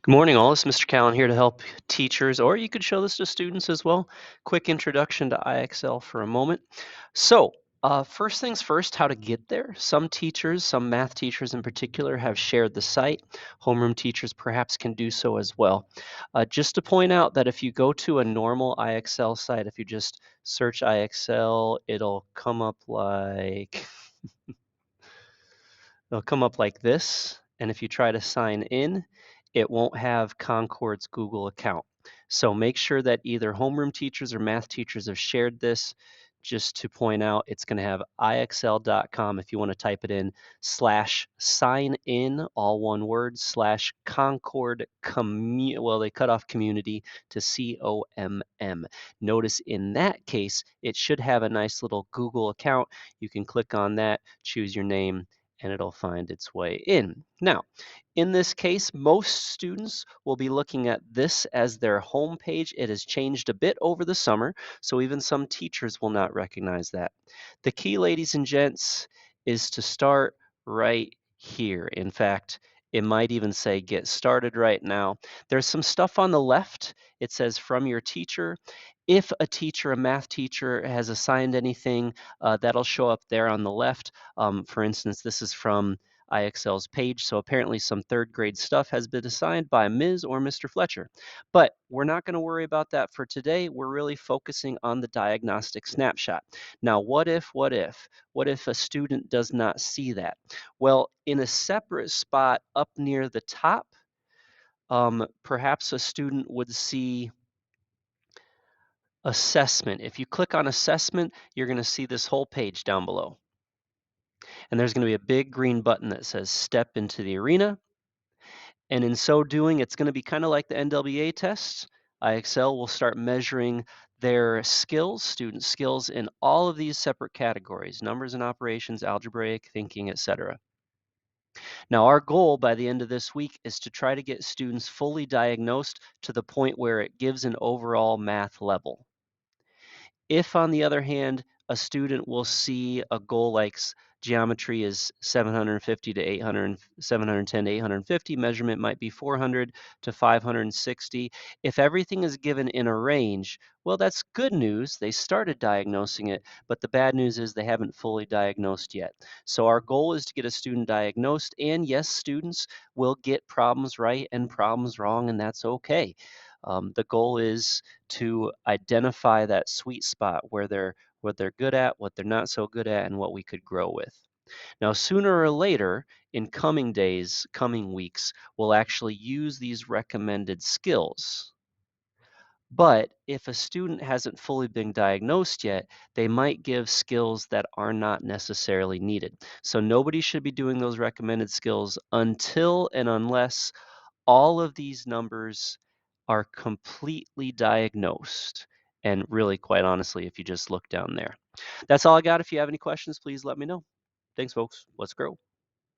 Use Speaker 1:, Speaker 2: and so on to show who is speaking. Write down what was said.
Speaker 1: Good morning, all. This is Mr. Callen here to help teachers, or you could show this to students as well. Quick introduction to IXL for a moment. So, first things first, how to get there. Some teachers, some math teachers in particular, have shared the site. Homeroom teachers perhaps can do so as well. Just to point out that if you go to a normal IXL site, if you just search IXL, it'll come up like this, and if you try to sign in, it won't have Concord's Google account. So make sure that either homeroom teachers or math teachers have shared this. Just to point out, it's going to have IXL.com if you want to type it in /sign in, all one word, /Concord well, they cut off community to COMM. Notice in that case, it should have a nice little Google account. You can click on that, choose your name, and it'll find its way in. Now, in this case, most students will be looking at this as their home page. It has changed a bit over the summer, so even some teachers will not recognize that. The key, ladies and gents, is to start right here. In fact, it might even say get started right now. There's some stuff on the left. It says from your teacher. If a teacher, a math teacher, has assigned anything, that'll show up there on the left. For instance, this is from IXL's page, so apparently some third grade stuff has been assigned by Ms. or Mr. Fletcher. But we're not going to worry about that for today. We're really focusing on the diagnostic snapshot. Now, what if a student does not see that? Well, in a separate spot up near the top, perhaps a student would see assessment. If you click on assessment, you're going to see this whole page down below. And there's going to be a big green button that says step into the arena. And in so doing, it's going to be kind of like the NWA tests. IXL will start measuring their skills, student skills, in all of these separate categories: numbers and operations, algebraic thinking, etc. Now, our goal by the end of this week is to try to get students fully diagnosed to the point where it gives an overall math level. If, on the other hand, a student will see a goal like geometry is 750 to 800, 710 to 850, measurement might be 400 to 560. If everything is given in a range, well, that's good news. They started diagnosing it, but the bad news is they haven't fully diagnosed yet. So our goal is to get a student diagnosed, and yes, students will get problems right and problems wrong, and that's okay. The goal is to identify that sweet spot where what they're good at, what they're not so good at, and what we could grow with. Now, sooner or later, in coming days, coming weeks, we'll actually use these recommended skills. But if a student hasn't fully been diagnosed yet, they might give skills that are not necessarily needed. So nobody should be doing those recommended skills until and unless all of these numbers are completely diagnosed. And really, quite honestly, if you just look down there. That's all I got. If you have any questions, please let me know. Thanks, folks. Let's grow.